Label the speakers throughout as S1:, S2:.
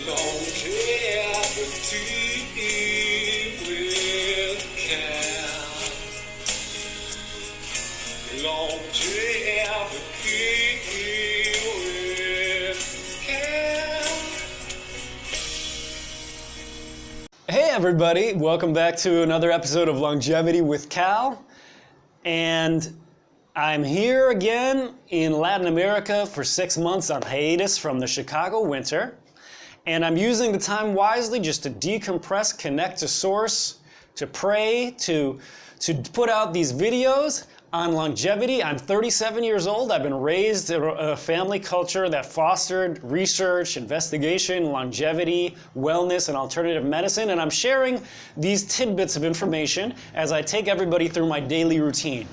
S1: Longevity with Cal. Longevity with Cal.
S2: Hey everybody, welcome back to another episode of Longevity with Cal. And I'm here again in Latin America for 6 months on hiatus from the Chicago winter. And I'm using the time wisely just to decompress, connect to source, to pray, to put out these videos on longevity. I'm 37 years old. I've been raised in a family culture that fostered research, investigation, longevity, wellness, and alternative medicine. And I'm sharing these tidbits of information as I take everybody through my daily routine.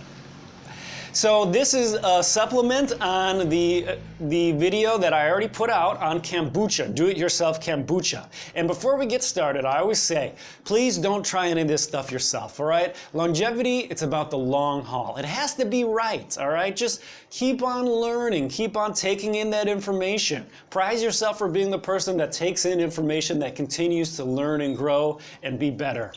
S2: So this is a supplement on the video that I already put out on kombucha, do-it-yourself kombucha. And before we get started, I always say, please don't try any of this stuff yourself, all right? Longevity, it's about the long haul. It has to be right, all right? Just keep on learning, keep on taking in that information. Prize yourself for being the person that takes in information that continues to learn and grow and be better.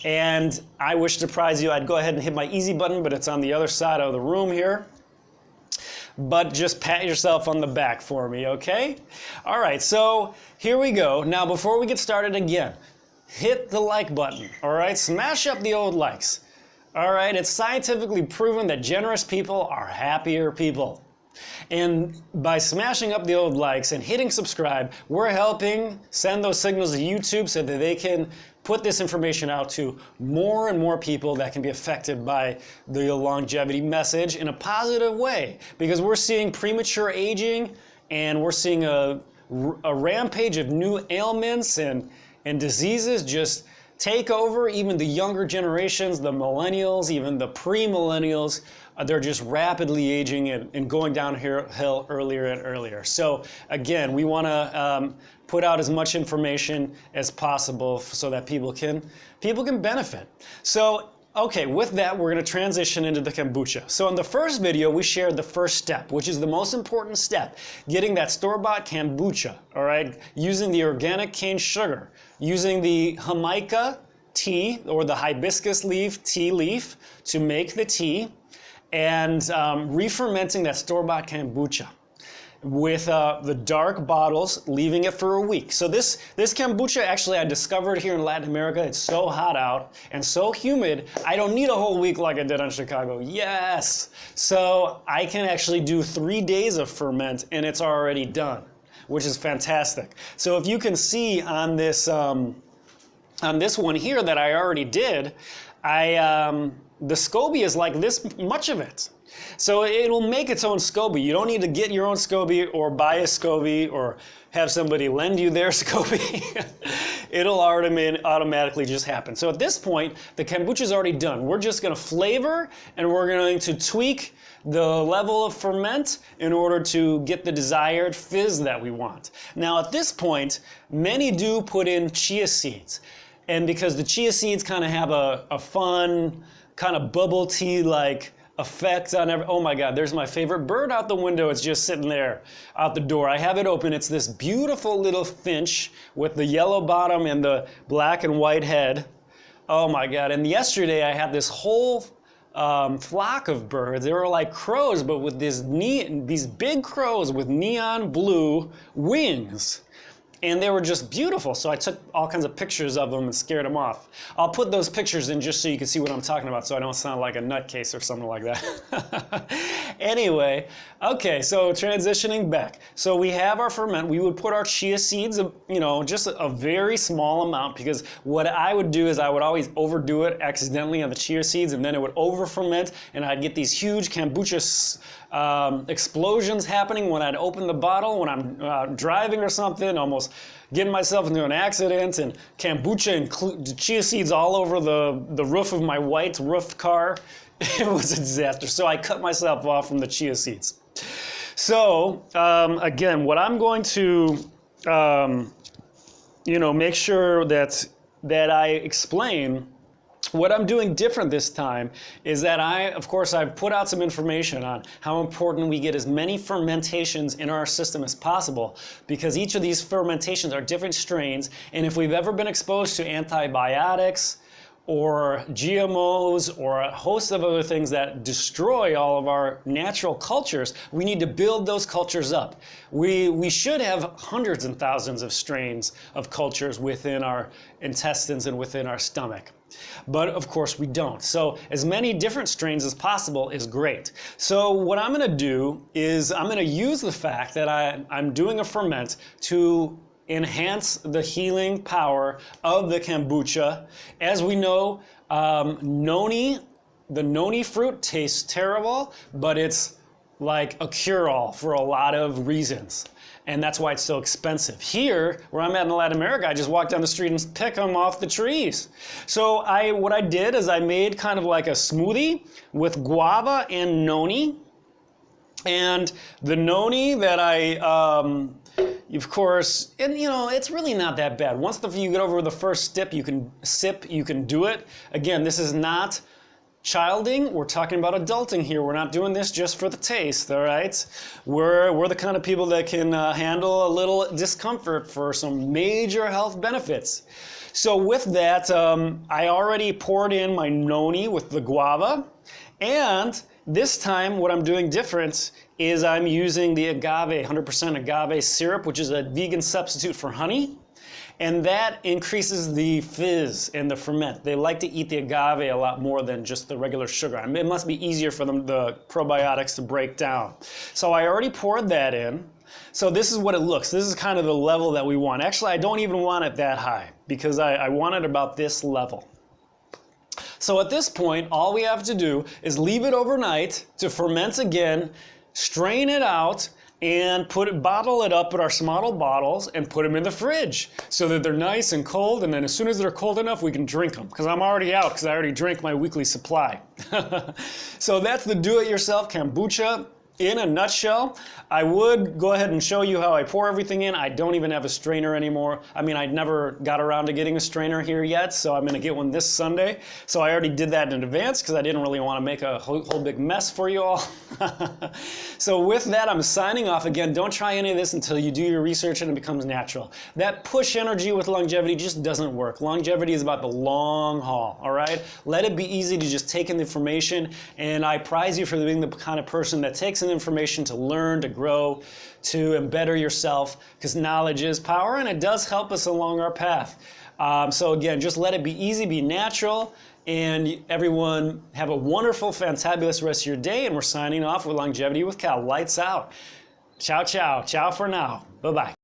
S2: And I wish to prize you. I'd go ahead and hit my easy button, but it's on the other side of the room here. But just pat yourself on the back for me, okay? All right, so here we go. Now, before we get started again, hit the like button, all right? Smash up the old likes, all right? It's scientifically proven that generous people are happier people. And by smashing up the old likes and hitting subscribe, we're helping send those signals to YouTube so that they can put this information out to more and more people that can be affected by the longevity message in a positive way. Because we're seeing premature aging and we're seeing a rampage of new ailments and diseases just take over. Even the younger generations, the millennials, even the pre-millennials, they're just rapidly aging and going downhill earlier and earlier. So again, we want to put out as much information as possible so that people can benefit. So okay, with that, we're going to transition into the kombucha. So in the first video, we shared the first step, which is the most important step, getting that store-bought kombucha, all right, using the organic cane sugar, using the Jamaica tea or the hibiscus leaf tea leaf to make the tea, and re-fermenting that store-bought kombucha with the dark bottles, leaving it for a week. So this kombucha, actually, I discovered here in Latin America. It's so hot out and so humid, I don't need a whole week like I did in Chicago. Yes! So I can actually do 3 days of ferment and it's already done, which is fantastic. So if you can see on this one here that I already did, the SCOBY is like this much of it. So it'll make its own SCOBY. You don't need to get your own SCOBY or buy a SCOBY or have somebody lend you their SCOBY. It'll automatically just happen. So at this point, the kombucha is already done. We're just going to flavor and we're going to tweak the level of ferment in order to get the desired fizz that we want. Now at this point, many do put in chia seeds. And because the chia seeds kind of have a fun, kind of bubble tea like effect on oh my God, there's my favorite bird out the window. It's just sitting there out the door. I have it open. It's this beautiful little finch with the yellow bottom and the black and white head. Oh my God. And yesterday I had this whole flock of birds. They were like crows, but with these big crows with neon blue wings. And they were just beautiful, so I took all kinds of pictures of them and scared them off. I'll put those pictures in just so you can see what I'm talking about, so I don't sound like a nutcase or something like that. Anyway, okay, so transitioning back. So we have our ferment. We would put our chia seeds, just a very small amount, because what I would do is I would always overdo it accidentally on the chia seeds, and then it would over ferment, and I'd get these huge kombucha explosions happening when I'd open the bottle, when I'm driving or something, almost getting myself into an accident, and kombucha and chia seeds all over the roof of my white roofed car. It was a disaster. So I cut myself off from the chia seeds. So again, what I'm going to make sure that I explain What I'm doing different this time is that of course, I've put out some information on how important we get as many fermentations in our system as possible, because each of these fermentations are different strains, and if we've ever been exposed to antibiotics or GMOs or a host of other things that destroy all of our natural cultures, we need to build those cultures up. We should have hundreds and thousands of strains of cultures within our intestines and within our stomach. But of course we don't. So as many different strains as possible is great. So what I'm going to do is I'm going to use the fact that I'm doing a ferment to enhance the healing power of the kombucha. As we know, the noni fruit tastes terrible, but it's like a cure-all for a lot of reasons. And that's why it's so expensive. Here, where I'm at in Latin America, I just walk down the street and pick them off the trees. So what I did is I made kind of like a smoothie with guava and noni. And the noni that of course, and you know, it's really not that bad. Once you get over the first sip, you can do it. Again, this is not childing, we're talking about adulting here. We're not doing this just for the taste, all right? We're the kind of people that can handle a little discomfort for some major health benefits. So with that, I already poured in my noni with the guava, and this time what I'm doing different is I'm using the agave, 100% agave syrup, which is a vegan substitute for honey. And that increases the fizz and the ferment. They like to eat the agave a lot more than just the regular sugar. I mean, it must be easier for them, the probiotics, to break down. So I already poured that in. So this is what it looks. This is kind of the level that we want. Actually, I don't even want it that high because I want it about this level. So at this point, all we have to do is leave it overnight to ferment again, strain it out, and bottle it up in our small bottles and put them in the fridge so that they're nice and cold, and then as soon as they're cold enough, we can drink them, because I'm already out because I already drank my weekly supply. So that's the do-it-yourself kombucha in a nutshell. I would go ahead and show you how I pour everything in. I don't even have a strainer anymore. I mean, I never got around to getting a strainer here yet, so I'm gonna get one this Sunday. So I already did that in advance because I didn't really want to make a whole big mess for you all. So with that, I'm signing off. Again, don't try any of this until you do your research and it becomes natural. That push energy with longevity just doesn't work. Longevity is about the long haul, all right? Let it be easy to just take in the information, and I prize you for being the kind of person that takes in information to learn, to grow, to better yourself, because knowledge is power and it does help us along our path. So again, just let it be easy, be natural, and everyone have a wonderful, fantabulous rest of your day, and we're signing off with Longevity with Cal. Lights out. Ciao, ciao. Ciao for now. Bye-bye.